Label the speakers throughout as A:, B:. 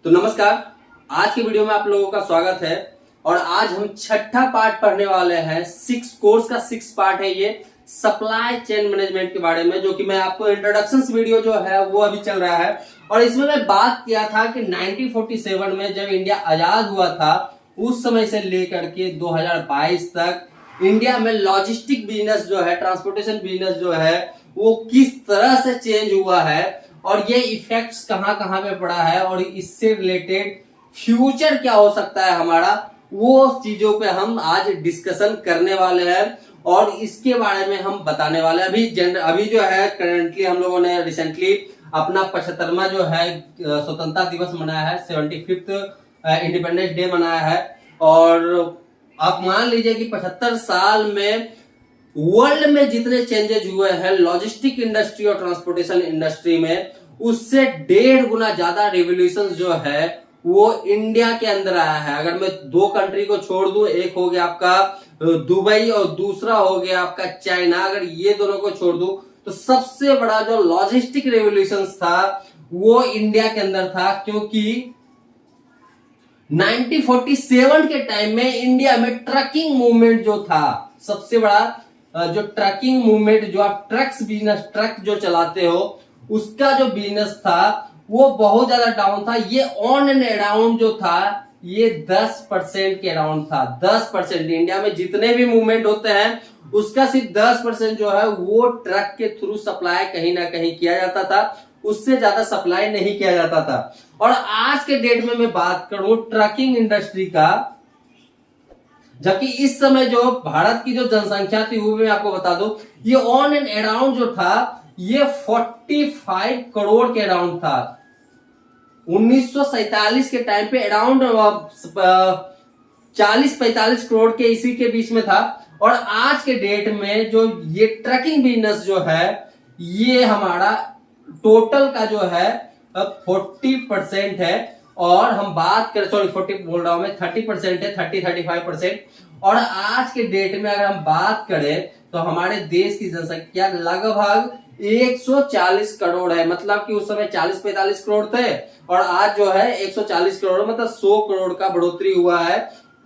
A: तो नमस्कार, आज की वीडियो में आप लोगों का स्वागत है। और आज हम छठा पार्ट पढ़ने वाले हैं। 6 कोर्स का 6 पार्ट है ये सप्लाई चेन मैनेजमेंट के बारे में, जो कि मैं आपको इंट्रोडक्शन वीडियो जो है वो अभी चल रहा है। और इसमें मैं बात किया था कि 1947 में जब इंडिया आजाद हुआ था उस समय से लेकर के 2022 तक इंडिया में लॉजिस्टिक बिजनेस जो है, ट्रांसपोर्टेशन बिजनेस जो है वो किस तरह से चेंज हुआ है और ये इफेक्ट्स कहां कहां पे पड़ा है और इससे रिलेटेड फ्यूचर क्या हो सकता है हमारा, वो चीजों पे हम आज डिस्कशन करने वाले हैं और इसके बारे में हम बताने वाले हैं। अभी जो है करंटली हम लोगों ने रिसेंटली अपना 75वां जो है स्वतंत्रता दिवस मनाया है, 75th इंडिपेंडेंस डे मनाया है। और आप मान लीजिए कि 75 साल में वर्ल्ड में जितने चेंजेस हुए हैं लॉजिस्टिक इंडस्ट्री और ट्रांसपोर्टेशन इंडस्ट्री में, उससे 1.5 गुना ज्यादा रिवोल्यूशन जो है वो इंडिया के अंदर आया है। अगर मैं 2 कंट्री को छोड़ दूं, एक हो गया आपका दुबई और दूसरा हो गया आपका चाइना, अगर ये दोनों को छोड़ दूं तो सबसे बड़ा जो लॉजिस्टिक रिवोल्यूशन था वो इंडिया के अंदर था। क्योंकि 1947 के टाइम में इंडिया में ट्रकिंग मूवमेंट जो था, सबसे बड़ा जो ट्रकिंग मूवमेंट, जो आप ट्रक्स बिजनेस, ट्रक जो चलाते हो उसका जो बिजनेस था वो बहुत ज्यादा डाउन था। ये ऑन एंड अराउंड जो था ये 10% के अराउंड था। 10% इंडिया में जितने भी मूवमेंट होते हैं उसका सिर्फ 10% जो है वो ट्रक के थ्रू सप्लाई कहीं ना कहीं किया जाता था, उससे ज्यादा सप्लाई नहीं किया जाता था। और आज के डेट में मैं बात करूं ट्रकिंग इंडस्ट्री का, जबकि इस समय जो भारत की जो जनसंख्या थी वो मैं आपको बता दूं, ये ऑन एंड अराउंड जो था ये 45 करोड़ के अराउंड था। 1947 के टाइम पे अराउंड 40-45 करोड़ के इसी के बीच में था। और आज के डेट में जो ये ट्रकिंग बिजनेस जो है ये हमारा टोटल का जो है 40% है। और हम बात करें, सॉरी 40 बोल रहा हूं मैं, 30% है, 30-35%। और आज के डेट में अगर हम बात करें तो हमारे देश की जनसंख्या लगभग 140 करोड़ है। मतलब कि उस समय 40-45 करोड़ थे और आज जो है 140 करोड़, मतलब 100 करोड़ का बढ़ोतरी हुआ है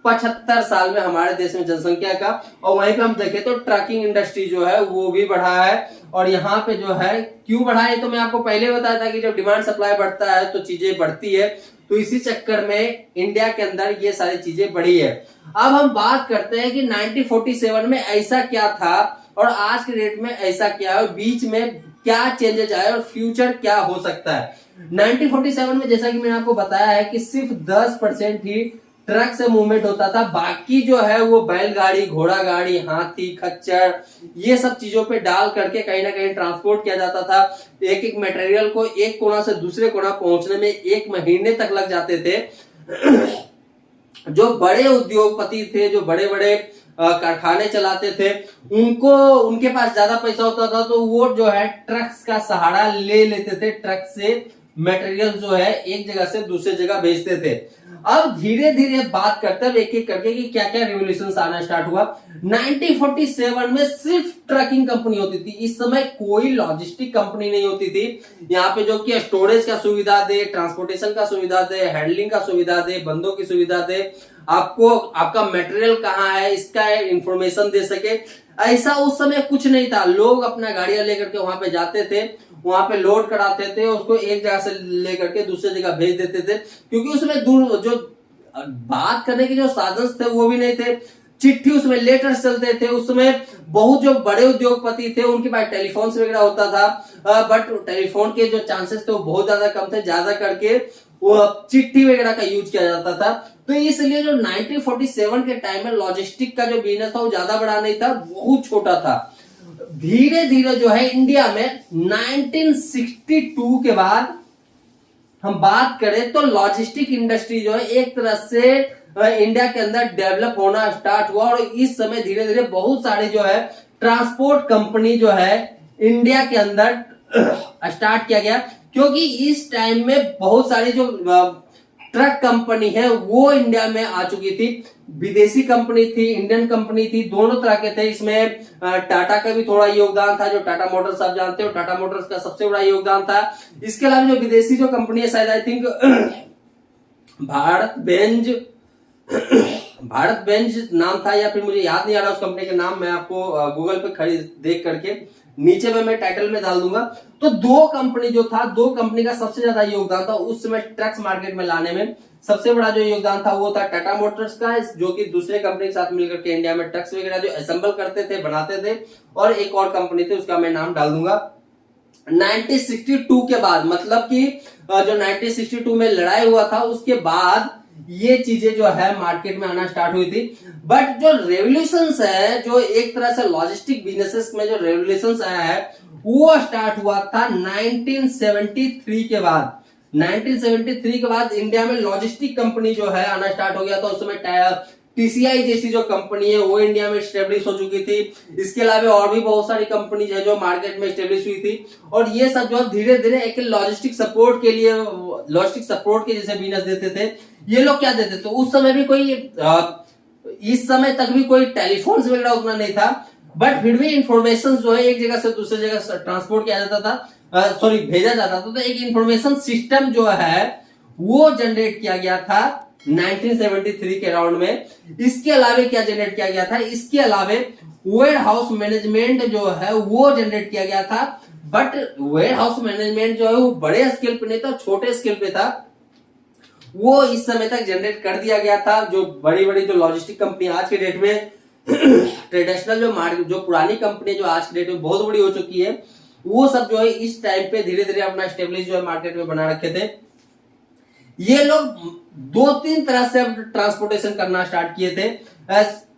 A: 75 साल में हमारे देश में जनसंख्या का। और वहीं पे हम देखें तो ट्रकिंग इंडस्ट्री जो है वो भी बढ़ा है। और यहाँ पे जो है क्यों बढ़ा है तो मैं आपको पहले बताया था कि जब डिमांड सप्लाई बढ़ता है तो चीजें बढ़ती है, तो इसी चक्कर में इंडिया के अंदर ये सारी चीजें बढ़ी है। अब हम बात करते हैं कि 1947 में ऐसा क्या था और आज के डेट में ऐसा क्या है, बीच में क्या चेंजेस आए और फ्यूचर क्या हो सकता है। 1947 में जैसा कि मैंने आपको बताया है कि सिर्फ 10% ही ट्रक से मूवमेंट होता था, बाकी जो है वो बैलगाड़ी, घोड़ा गाड़ी, हाथी, खच्चर, ये सब चीजों पे डाल करके कहीं ना कहीं ट्रांसपोर्ट किया जाता था। एक एक मटेरियल को एक कोना से दूसरे कोना पहुंचने में 1 महीने तक लग जाते थे। जो बड़े उद्योगपति थे, जो बड़े बड़े कारखाने चलाते थे, उनके पास ज्यादा पैसा होता था तो वो जो है ट्रक्स का सहारा ले लेते थे, ट्रक से मटेरियल जो है एक जगह से दूसरे जगह भेजते थे। अब धीरे धीरे बात करते हैं एक एक करके कि क्या क्या रिवोल्यूशन आना स्टार्ट हुआ। 1947 में सिर्फ ट्रकिंग कंपनी होती थी, इस समय कोई लॉजिस्टिक कंपनी नहीं होती थी यहाँ पे जो कि स्टोरेज का सुविधा दे, ट्रांसपोर्टेशन का सुविधा दे, हैंडलिंग का सुविधा दे, बंदों की सुविधा दे, आपको आपका मटेरियल कहाँ है इसका इंफॉर्मेशन दे सके। ऐसा उस समय कुछ नहीं था। लोग अपना गाड़ियां लेकर के वहां पे जाते थे, वहां पे लोड कराते थे, उसको एक जगह से लेकर के दूसरे जगह भेज देते थे। क्योंकि उसमें दूर जो बात करने के जो साधन थे वो भी नहीं थे, चिट्ठी उसमें लेटर्स चलते थे। उसमें बहुत जो बड़े उद्योगपति थे उनके पास टेलीफोन वगैरह होता था, बट टेलीफोन के जो चांसेस थे वो बहुत ज्यादा कम थे, ज्यादा करके वो चिट्ठी वगैरह का यूज किया जाता था। तो इसलिए जो 1947 के टाइम में लॉजिस्टिक का जो बिजनेस था वो ज्यादा बड़ा नहीं था, बहुत छोटा था। धीरे धीरे जो है इंडिया में 1962 के बाद हम बात करें तो लॉजिस्टिक इंडस्ट्री जो है एक तरह से इंडिया के अंदर डेवलप होना स्टार्ट हुआ। और इस समय धीरे धीरे बहुत सारे जो है ट्रांसपोर्ट कंपनी जो है इंडिया के अंदर स्टार्ट किया गया। क्योंकि इस टाइम में बहुत सारी जो ट्रक कंपनी है वो इंडिया में आ चुकी थी, विदेशी कंपनी थी, इंडियन कंपनी थी, दोनों तरह के थे। इसमें टाटा का भी थोड़ा योगदान था, जो टाटा मोटर्स आप जानते हो, टाटा मोटर्स का सबसे बड़ा योगदान था। इसके अलावा जो विदेशी जो कंपनी है, शायद I think Bharat Benz Bharat Benz नाम था, या फिर मुझे याद नहीं आ रहा उस कंपनी का नाम, मैं आपको गूगल पे खरीद देख करके नीचे में मैं टाइटल में डाल दूंगा। तो दो कंपनी जो था, दो कंपनी का सबसे ज्यादा योगदान था उस समय ट्रक्स मार्केट में लाने में। सबसे बड़ा जो योगदान था वो था टाटा मोटर्स का, जो कि दूसरे कंपनी के साथ मिलकर के इंडिया में ट्रक्स वगैरह जो असेंबल करते थे, बनाते थे। और एक और कंपनी थी, उसका मैं नाम डाल दूंगा। 1962 के बाद, मतलब कि जो 1962 में लड़ाई हुआ था उसके बाद ये चीजें जो है मार्केट में आना स्टार्ट हुई थी। बट जो रेवोल्यूशंस है, जो एक तरह से लॉजिस्टिक बिजनेसेस में जो रेवोल्यूशंस आया है, वो स्टार्ट हुआ था 1973 के बाद। 1973 के बाद इंडिया में लॉजिस्टिक कंपनी जो है आना स्टार्ट हो गया था। उस समय टीसीआई जैसी जो कंपनी है वो इंडिया में स्टेब्लिश हो चुकी थी। इसके अलावा और भी बहुत सारी कंपनी है जो मार्केट में स्टेब्लिश हुई थी। और ये सब जो धीरे धीरे एक लॉजिस्टिक सपोर्ट के लिए, लॉजिस्टिक सपोर्ट के जैसे बिजनेस देते थे। ये लोग क्या देते थे, उस समय भी कोई इस समय तक भी कोई टेलीफोन वगैरह उतना नहीं था, बट फिर भी इंफॉर्मेशन जो है एक जगह से दूसरी जगह ट्रांसपोर्ट किया जाता था, सॉरी भेजा जाता था। तो एक इंफॉर्मेशन सिस्टम जो है वो जनरेट किया गया था 1973 के अराउंड में। इसके अलावा क्या जनरेट किया गया था, इसके अलावा वेयर हाउस मैनेजमेंट जो है वो जनरेट किया गया था। बट वेयर हाउस मैनेजमेंट जो है वो बड़े स्केल पे नहीं था, छोटे स्केल पे था। वो इस समय तक जनरेट कर दिया गया था। जो बड़ी बड़ी जो लॉजिस्टिक कंपनी आज के डेट में ट्रेडिशनल जो मार्केट, जो पुरानी कंपनी जो आज के डेट में बहुत बड़ी हो चुकी है, वो सब जो है इस टाइम पे धीरे धीरे अपना स्टेब्लिश जो है मार्केट में बना रखे थे। ये लोग दो तीन तरह से ट्रांसपोर्टेशन करना स्टार्ट किए थे।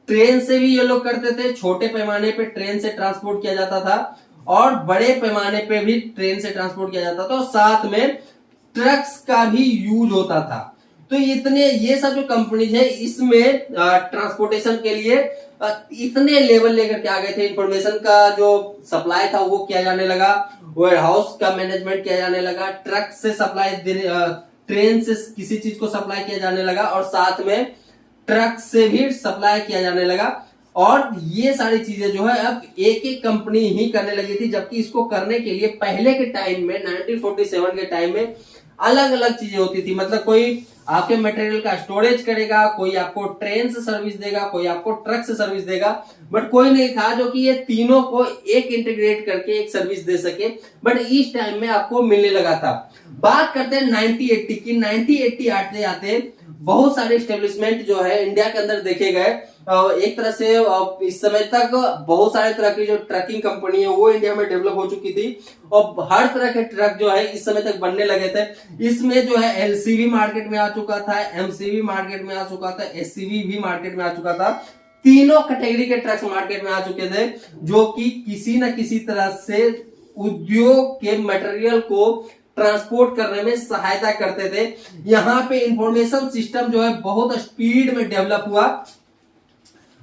A: ट्रेन से भी ये लोग करते थे, छोटे पैमाने पे ट्रेन से ट्रांसपोर्ट किया जाता था, और बड़े पैमाने पे भी ट्रेन से ट्रांसपोर्ट किया जाता था, और साथ में ट्रक्स का भी यूज होता था। तो इतने ये सब जो कंपनीज है इसमें ट्रांसपोर्टेशन के लिए इतने लेवल लेकर के आ गए थे। इंफॉर्मेशन का जो सप्लाई था वो किया जाने लगा, वेयर हाउस का मैनेजमेंट किया जाने लगा, ट्रक से सप्लाई ट्रेन से किसी चीज को सप्लाई किया जाने लगा, और साथ में ट्रक से भी सप्लाई किया जाने लगा। और ये सारी चीजें जो है अब एक एक कंपनी ही करने लगी थी, जबकि इसको करने के लिए पहले के टाइम में 1947 के टाइम में अलग अलग चीजें होती थी। मतलब कोई आपके मटेरियल का स्टोरेज करेगा, कोई आपको ट्रेन से सर्विस देगा, कोई आपको ट्रक से सर्विस देगा, बट कोई नहीं था जो कि ये तीनों को एक इंटीग्रेट करके एक सर्विस दे सके। बट इस टाइम में आपको मिलने लगा था। बात करते हैं 1980 की। 1980 आते आते बहुत सारे स्टेब्लिशमेंट जो है इंडिया के अंदर देखे गए। एक तरह से इस समय तक बहुत सारे तरह की जो ट्रकिंग कंपनी है वो इंडिया में डेवलप हो चुकी थी, और हर तरह के ट्रक जो है इस समय तक बनने लगे थे। इसमें जो है एलसीवी मार्केट में आ चुका था, एमसीवी मार्केट में आ चुका था, एससीवी भी मार्केट में आ चुका था। तीनों कैटेगरी के ट्रक्स मार्केट में आ चुके थे, जो कि किसी न किसी तरह से उद्योग के मटेरियल को ट्रांसपोर्ट करने में सहायता करते थे। यहाँ पे इंफॉर्मेशन सिस्टम जो है बहुत स्पीड में डेवलप हुआ।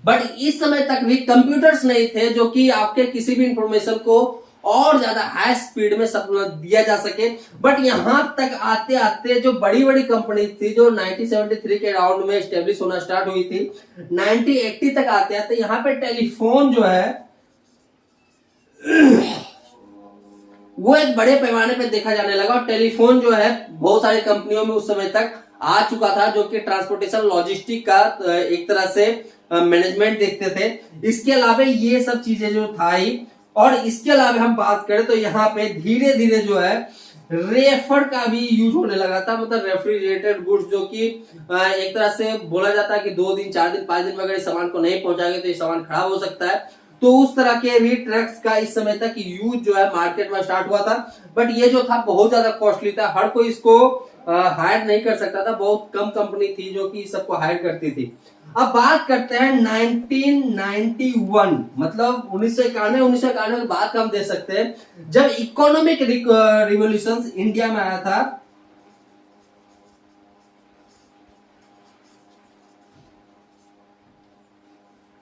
A: बट इस समय तक भी कंप्यूटर्स नहीं थे जो कि आपके किसी भी इंफॉर्मेशन को और ज्यादा हाई स्पीड में दिया जा सके। बट यहां तक आते आते जो बड़ी बड़ी कंपनी थी जो 1973 के राउंड में स्टेब्लिश होना स्टार्ट हुई थी, 1980 तक आते आते यहाँ पे टेलीफोन जो है वो एक बड़े पैमाने पे देखा जाने लगा। और टेलीफोन जो है बहुत सारी कंपनियों में उस समय तक आ चुका था, जो कि ट्रांसपोर्टेशन लॉजिस्टिक का एक तरह से मैनेजमेंट देखते थे। इसके अलावा ये सब चीजें जो था ही, और इसके अलावा हम बात करें तो यहाँ पे धीरे धीरे जो है रेफर का भी यूज होने लगा था। मतलब रेफ्रिजरेटेड गुड्स, जो कि एक तरह से बोला जाता है कि 2 दिन 4 दिन 5 दिन में अगर इस सामान को नहीं पहुंचाएंगे तो ये सामान खराब हो सकता है। तो उस तरह के भी ट्रक्स का इस समय तक यूज जो है मार्केट में स्टार्ट हुआ था। बट ये जो था बहुत ज्यादा कॉस्टली था, हर कोई इसको हायर नहीं कर सकता था। बहुत कम कंपनी थी जो कि सबको हायर करती थी। अब बात करते हैं 1991, मतलब 1991 की बात हम दे सकते हैं जब इकोनॉमिक रिवॉल्यूशन इंडिया में आया था।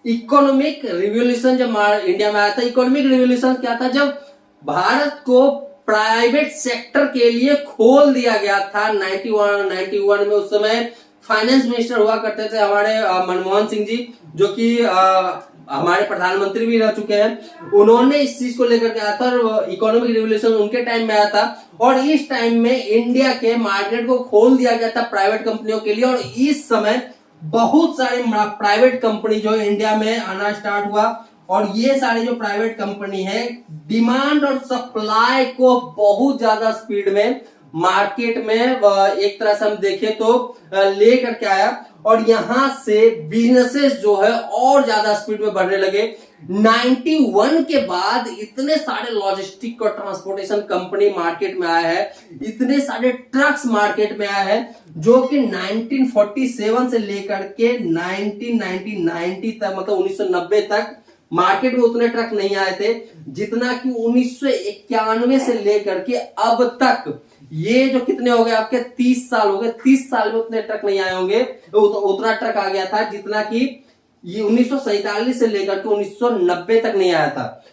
A: इकोनॉमिक रिवॉल्यूशन जब इंडिया में आया था, इकोनॉमिक रिवॉल्यूशन क्या था, जब भारत को प्राइवेट सेक्टर के लिए खोल दिया गया था 91 में। उस समय फाइनेंस मिनिस्टर हुआ करते थे हमारे मनमोहन सिंह जी, जो कि हमारे प्रधानमंत्री भी रह चुके हैं, उन्होंने इस चीज को लेकर के आया था और इकोनॉमिक रिवोल्यूशन उनके टाइम में आया था। और इस टाइम में इंडिया के मार्केट को खोल दिया गया था प्राइवेट कंपनियों के लिए, और इस समय बहुत सारे प्राइवेट कंपनी जो इंडिया में आना स्टार्ट हुआ। और ये सारे जो प्राइवेट कंपनी है डिमांड और सप्लाई को बहुत ज्यादा स्पीड में मार्केट में एक तरह से हम देखें तो लेकर के आया, और यहां से बिजनेसेस जो है और ज्यादा स्पीड में बढ़ने लगे। 91 के बाद इतने सारे लॉजिस्टिक और ट्रांसपोर्टेशन कंपनी मार्केट में आया है, इतने सारे ट्रक्स मार्केट में आया है, जो कि 1947 से लेकर के 1990 तक, मतलब 1990 तक मार्केट में उतने ट्रक नहीं आए थे जितना कि 1991 से लेकर के अब तक। ये जो कितने हो गए आपके 30 साल हो गए, 30 साल में उतने ट्रक नहीं आए होंगे, उतना ट्रक आ गया था जितना कि ये 1947 से लेकर के 1990 तक नहीं आया था।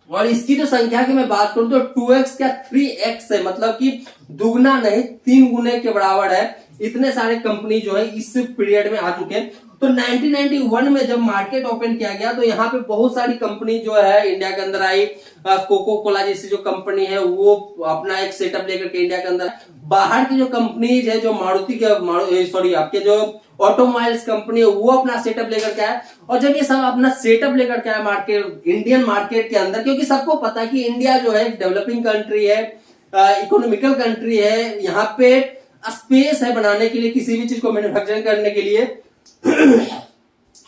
A: और इसकी जो संख्या की मैं बात करूं तो 2x क्या 3x है, मतलब कि दुगना नहीं 3 गुने के बराबर है। इतने सारे कंपनी जो है इस पीरियड में आ चुके हैं। तो 1991 में जब मार्केट ओपन किया गया तो यहाँ पे बहुत सारी कंपनी जो है इंडिया के अंदर आई। कोको कोला जैसी जो कंपनी है वो अपना एक सेटअप लेकर के इंडिया के अंदर। बाहर की जो कंपनीज है, जो मारुति के आपके जो ऑटोमोबाइल्स कंपनी है वो अपना सेटअप लेकर के आया। और जब ये सब अपना सेटअप लेकर के आया मार्केट, इंडियन मार्केट के अंदर, क्योंकि सबको पता है कि इंडिया जो है डेवलपिंग कंट्री है, इकोनॉमिकल कंट्री है, यहाँ पे स्पेस है बनाने के लिए, किसी भी चीज को मैन्युफैक्चरिंग करने के लिए।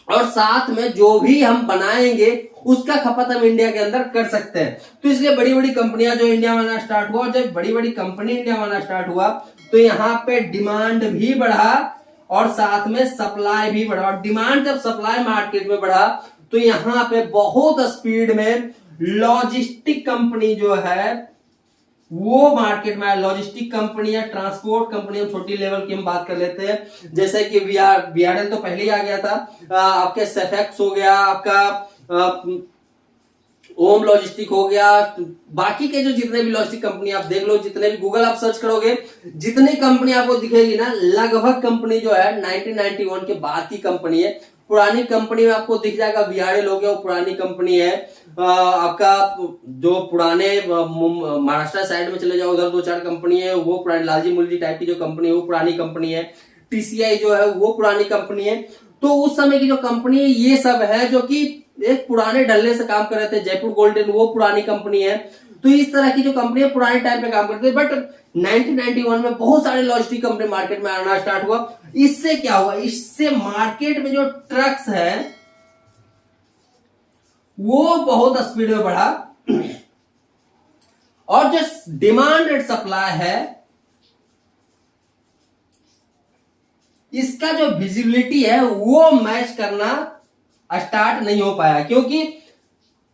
A: और साथ में जो भी हम बनाएंगे उसका खपत हम इंडिया के अंदर कर सकते हैं। तो इसलिए बड़ी बड़ी कंपनियां जो इंडिया में आना स्टार्ट हुआ, और जब बड़ी बड़ी कंपनी इंडिया में आना स्टार्ट हुआ तो यहाँ पे डिमांड भी बढ़ा और साथ में सप्लाई भी बढ़ा। और डिमांड जब सप्लाई मार्केट में बढ़ा तो यहाँ पे बहुत स्पीड में लॉजिस्टिक कंपनी जो है वो मार्केट में। लॉजिस्टिक कंपनी है, ट्रांसपोर्ट कंपनी, हम छोटी लेवल की हम बात कर लेते हैं, जैसे कि वीआरएल तो पहले ही आ गया था, आपके सेफेक्स हो गया, आपका ओम लॉजिस्टिक हो गया, बाकी के जो जितने भी लॉजिस्टिक कंपनी आप देख लो, जितने भी गूगल आप सर्च करोगे जितनी कंपनी आपको दिखेगी ना, लगभग कंपनी जो है 1991 के बाद की कंपनी है। पुरानी कंपनी में आपको दिख जाएगा वीआरएल हो गया, वो पुरानी कंपनी है। आपका जो पुराने महाराष्ट्र साइड में चले जाओ, उधर 2-4 कंपनी है, वो पुरानी लालजी मुलजी टाइप की जो कंपनी है वो पुरानी कंपनी है। टीसीआई जो है वो पुरानी कंपनी है। तो उस समय की जो कंपनी है ये सब है जो कि एक पुराने डल्ले से काम कर रहे थे। जयपुर गोल्डन वो पुरानी कंपनी है। तो इस तरह की जो कंपनी है पुराने टाइम पे काम करते थे। बट 1991 में बहुत सारे लॉजिस्टिक कंपनी मार्केट में आना स्टार्ट हुआ। इससे क्या हुआ, इससे मार्केट में जो ट्रक्स है वो बहुत स्पीड में बढ़ा, और जो डिमांड एंड सप्लाई है इसका जो विजिबिलिटी है वो मैच करना स्टार्ट नहीं हो पाया, क्योंकि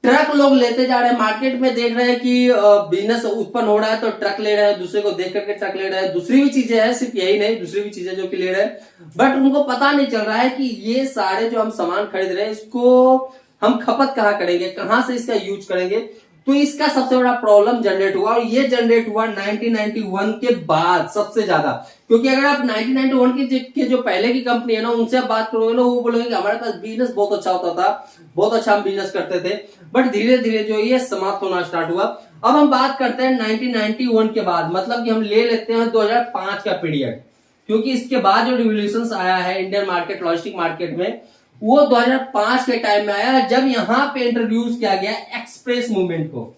A: ट्रक लोग लेते जा रहे हैं, मार्केट में देख रहे हैं कि बिजनेस उत्पन्न हो रहा है तो ट्रक ले रहे हैं, दूसरे को देख करके ट्रक ले रहे हैं। दूसरी भी चीजें हैं, सिर्फ यही नहीं, दूसरी भी चीजें जो कि ले रहे हैं, बट उनको पता नहीं चल रहा है कि ये सारे जो हम सामान खरीद रहे हैं इसको हम खपत कहाँ करेंगे, कहां से इसका यूज करेंगे। तो इसका सबसे बड़ा प्रॉब्लम जनरेट हुआ, और ये जनरेट हुआ 1991 के बाद सबसे ज्यादा। क्योंकि अगर आप 1991 के जो पहले की कंपनी है ना, उनसे आप बात करोगे ना, वो बोलेंगे हमारे पास बिजनेस बहुत अच्छा होता था, बहुत अच्छा हम बिजनेस करते थे। बट धीरे धीरे जो ये समाप्त होना स्टार्ट हुआ। अब हम बात करते हैं 1991 के बाद, मतलब कि हम ले लेते हैं 2005 का पीरियड, क्योंकि इसके बाद जो रिवोल्यूशन आया है इंडियन मार्केट, लॉजिस्टिक मार्केट में, वो 2005 के टाइम में आया, जब यहां पे इंट्रोड्यूस किया गया एक्सप्रेस मूवमेंट को।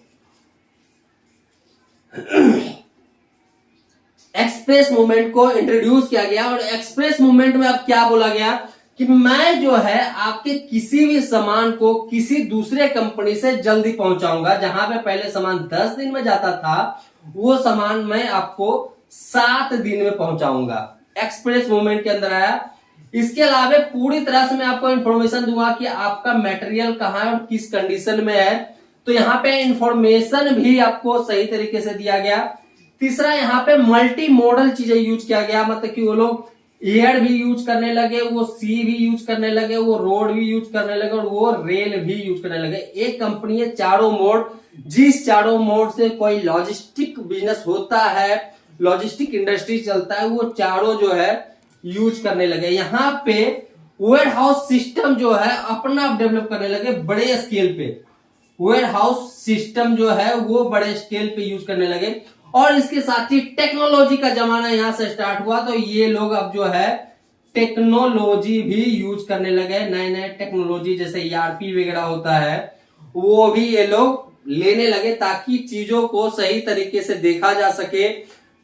A: एक्सप्रेस मूवमेंट को इंट्रोड्यूस किया गया, और एक्सप्रेस मूवमेंट में अब क्या बोला गया कि मैं जो है आपके किसी भी सामान को किसी दूसरे कंपनी से जल्दी पहुंचाऊंगा। जहां पे पहले सामान 10 दिन में जाता था, वो सामान मैं आपको 7 दिन में पहुंचाऊंगा। एक्सप्रेस मूवमेंट के अंदर आया। इसके अलावा पूरी तरह से मैं आपको इंफॉर्मेशन दूंगा कि आपका मटेरियल कहाँ है और किस कंडीशन में है। तो यहाँ पे इंफॉर्मेशन भी आपको सही तरीके से दिया गया। तीसरा, यहाँ पे मल्टी मॉडल चीजें यूज किया गया, मतलब कि वो लोग एयर भी यूज करने लगे, वो सी भी यूज करने लगे, वो रोड भी यूज करने लगे, और वो रेल भी यूज करने लगे। एक कंपनी है चारों मोड, जिस चारों मोड से कोई लॉजिस्टिक बिजनेस होता है, लॉजिस्टिक इंडस्ट्री चलता है, वो चारों जो है यूज करने लगे। यहाँ पे वेयर हाउस सिस्टम जो है अपना डेवलप करने लगे बड़े स्केल पे। वेयर हाउस सिस्टम जो है वो बड़े स्केल पे यूज करने लगे, और इसके साथ ही टेक्नोलॉजी का जमाना यहां से स्टार्ट हुआ। तो ये लोग अब जो है टेक्नोलॉजी भी यूज करने लगे, नए नए टेक्नोलॉजी जैसे ईआरपी वगैरह होता है वो भी ये लोग लेने लगे, ताकि चीजों को सही तरीके से देखा जा सके,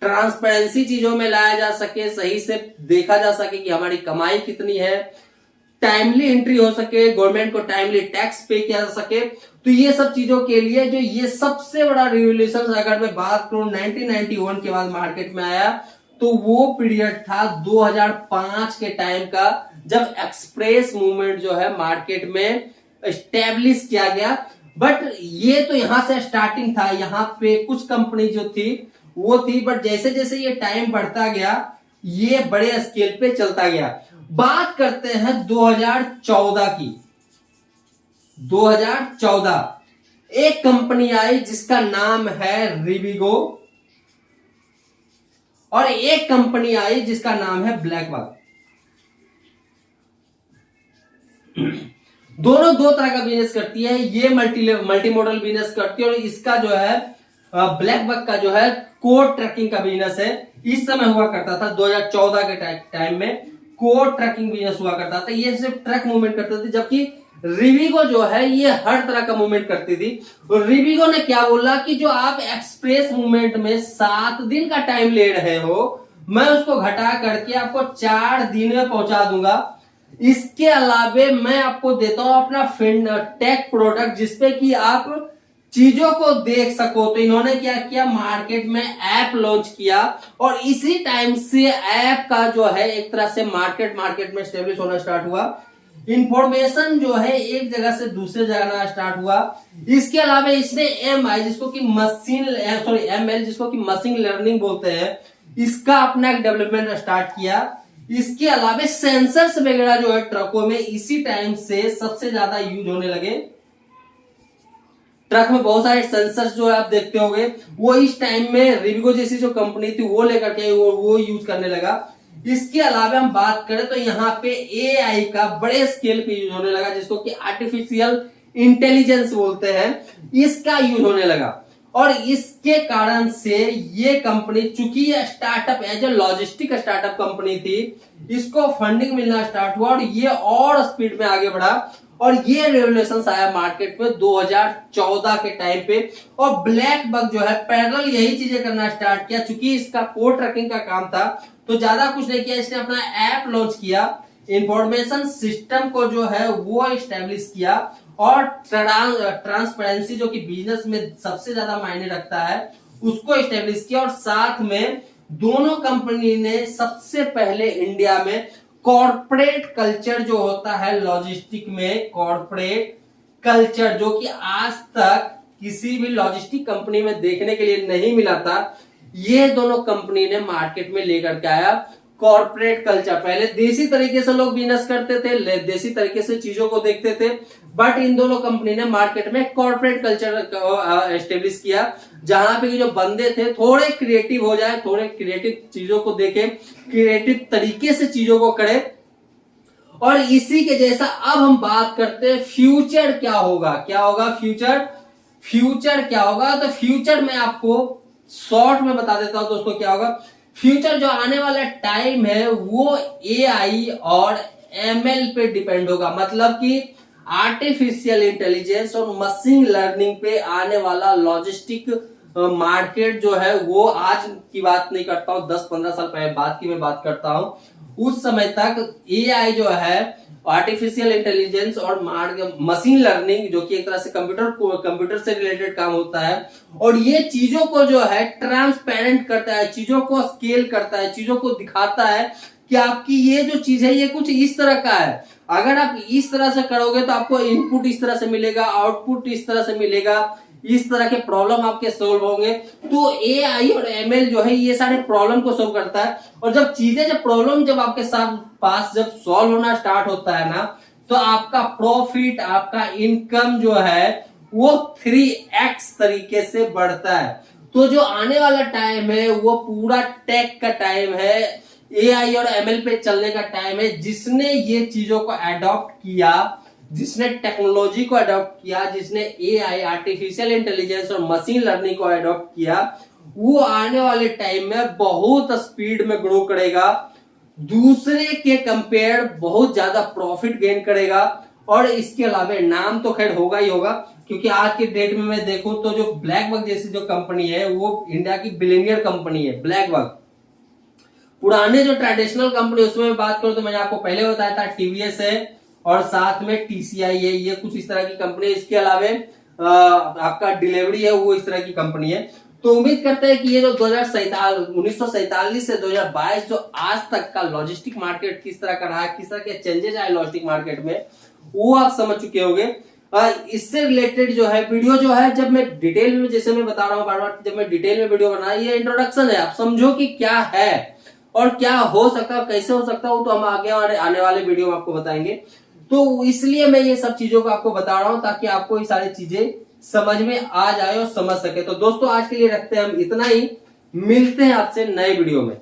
A: ट्रांसपेरेंसी चीजों में लाया जा सके, सही से देखा जा सके कि हमारी कमाई कितनी है, टाइमली एंट्री हो सके, गवर्नमेंट को टाइमली टैक्स पे किया जा सके। तो ये सब चीजों के लिए जो ये सबसे बड़ा रिवोल्यूशन अगर मैं बात करूं 1991 के बाद मार्केट में आया, तो वो पीरियड था 2005 के टाइम का, जब एक्सप्रेस मूवमेंट जो है मार्केट में एस्टेब्लिश किया गया। बट ये तो यहां से स्टार्टिंग था, यहाँ पे कुछ कंपनी जो थी वो थी, बट जैसे जैसे ये टाइम बढ़ता गया ये बड़े स्केल पे चलता गया। बात करते हैं 2014 की। 2014 एक कंपनी आई जिसका नाम है रिविगो, और एक कंपनी आई जिसका नाम है ब्लैकबक। दोनों दो तरह का बिजनेस करती है, ये मल्टी मॉडल बिजनेस करती है, और इसका जो है ब्लैकबक का जो है कोड ट्रैकिंग का बिजनेस है। इस समय हुआ करता था 2014 के टाइम में कोड ट्रैकिंग बिजनेस हुआ करता था, ये सिर्फ ट्रक मूवमेंट करते थे, जबकि रिविगो जो है ये हर तरह का मूवमेंट करती थी। और रिविगो ने क्या बोला कि जो आप एक्सप्रेस मूवमेंट में 7 दिन का टाइम ले रहे हो, मैं उसको घटा करके आपको 4 दिन में पहुंचा दूंगा। इसके अलावे मैं आपको देता हूं अपना टेक प्रोडक्ट जिसपे कि आप चीजों को देख सको। तो इन्होंने क्या किया, मार्केट में ऐप लॉन्च किया, और इसी टाइम से ऐप का जो है एक तरह से मार्केट में स्टेब्लिश होना स्टार्ट हुआ। इंफॉर्मेशन जो है एक जगह से दूसरे जगह आना स्टार्ट हुआ। इसके अलावा इसने एमएल जिसको कि मशीन लर्निंग बोलते हैं, इसका अपना एक डेवलपमेंट स्टार्ट किया। इसके अलावा सेंसर्स वगैरह जो है ट्रकों में इसी टाइम से सबसे ज्यादा यूज होने लगे। ट्रक में बहुत सारे सेंसर्स जो है आप देखते होंगे, वो इस टाइम में रिविगो जैसी जो कंपनी थी वो लेकर के वो यूज करने लगा। इसके अलावा हम बात करें तो यहाँ पे एआई का बड़े स्केल पे यूज होने लगा, जिसको कि आर्टिफिशियल इंटेलिजेंस बोलते हैं, इसका यूज होने लगा। और इसके कारण से ये कंपनी, चूंकि ये startup as a logistic startup company थी, इसको फंडिंग मिलना स्टार्ट हुआ और ये और स्पीड में आगे बढ़ा। और ये रेवोल्यूशन आया मार्केट में 2014 के टाइम पे। और ब्लैकबक जो है पैरेलल यही चीजें करना स्टार्ट किया, चूंकि इसका कोड ट्रैकिंग का काम था तो ज्यादा कुछ नहीं किया, इसने अपना ऐप लॉन्च किया, इंफॉर्मेशन सिस्टम को जो है वो एस्टेब्लिश किया, और ट्रांसपेरेंसी जो कि बिजनेस में सबसे ज्यादा मायने रखता है उसको एस्टेब्लिश किया। और साथ में दोनों कंपनी ने सबसे पहले इंडिया में कॉर्पोरेट कल्चर जो होता है लॉजिस्टिक में, कॉर्पोरेट कल्चर जो कि आज तक किसी भी लॉजिस्टिक कंपनी में देखने के लिए नहीं मिला था, ये दोनों कंपनी ने मार्केट में लेकर के आया कॉर्पोरेट कल्चर। पहले देसी तरीके से लोग बिजनेस करते थे, देसी तरीके से चीजों को देखते थे, बट इन दोनों कंपनी ने मार्केट में कॉर्पोरेट कल्चर एस्टेब्लिश किया, जहां पे जो बंदे थे थोड़े क्रिएटिव हो जाए, थोड़े क्रिएटिव चीजों को देखें, क्रिएटिव तरीके से चीजों को करें। और इसी के जैसा अब हम बात करते हैं फ्यूचर क्या होगा। फ्यूचर क्या होगा, तो फ्यूचर में आपको शॉर्ट में बता देता हूं दोस्तों क्या होगा। फ्यूचर जो आने वाला टाइम है वो एआई और एमएल पे डिपेंड होगा, मतलब कि आर्टिफिशियल इंटेलिजेंस और मशीन लर्निंग पे आने वाला लॉजिस्टिक मार्केट जो है वो आज की बात नहीं करता हूं, 10-15 साल पहले बाद की मैं बात करता हूं। उस समय तक एआई जो है, आर्टिफिशियल इंटेलिजेंस और मशीन लर्निंग जो कि एक तरह से कंप्यूटर से रिलेटेड काम होता है, और ये चीजों को जो है ट्रांसपेरेंट करता है, चीजों को स्केल करता है, चीजों को दिखाता है कि आपकी ये जो चीज है ये कुछ इस तरह का है। अगर आप इस तरह से करोगे तो आपको इनपुट इस तरह से मिलेगा, आउटपुट इस तरह से मिलेगा, इस तरह के प्रॉब्लम आपके सोल्व होंगे। तो एआई और एमएल जो है ये सारे प्रॉब्लम को सोल्व करता है। और जब प्रॉब्लम जब आपके साथ पास जब सॉल्व होना स्टार्ट होता है ना, तो आपका प्रॉफिट, आपका इनकम जो है वो 3x तरीके से बढ़ता है। तो जो आने वाला टाइम है वो पूरा टेक का टाइम है, AI और ML पे चलने का टाइम है। जिसने ये चीजों को अडॉप्ट किया, जिसने टेक्नोलॉजी को अडॉप्ट किया, जिसने AI आर्टिफिशियल इंटेलिजेंस और मशीन लर्निंग को अडॉप्ट किया, वो आने वाले टाइम में बहुत स्पीड में ग्रो करेगा, दूसरे के कंपेयर बहुत ज्यादा प्रॉफिट गेन करेगा। और इसके अलावा नाम तो खैर होगा ही होगा, क्योंकि आज के डेट में मैं देखूं तो जो ब्लैकबक जैसी जो कंपनी है वो इंडिया की बिलियनियर कंपनी है ब्लैकबक। पुराने जो ट्रेडिशनल कंपनी उसमें बात करूं तो मैंने आपको पहले बताया था टीवीएस है और साथ में TCI है, ये कुछ इस तरह की कंपनी है। इसके अलावा आपका डिलीवरी है वो इस तरह की कंपनी है। तो उम्मीद करते हैं कि ये जो 1947 से 2022 जो आज तक का लॉजिस्टिक मार्केट किस तरह का रहा, किस तरह के चेंजेस आए लॉजिस्टिक मार्केट में, वो आप समझ चुके होंगे। इससे रिलेटेड जो है वीडियो जो है, जब मैं डिटेल में, जैसे मैं बता रहा हूँ बार बार, जब मैं डिटेल में वीडियो बना, ये इंट्रोडक्शन है, आप समझो कि क्या है और क्या हो सकता है, कैसे हो सकता है, तो हम आगे आने वाले वीडियो में आपको बताएंगे। तो इसलिए मैं ये सब चीजों को आपको बता रहा हूं ताकि आपको ये सारी चीजें समझ में आ जाए और समझ सके। तो दोस्तों आज के लिए रखते हैं हम इतना ही, मिलते हैं आपसे नए वीडियो में।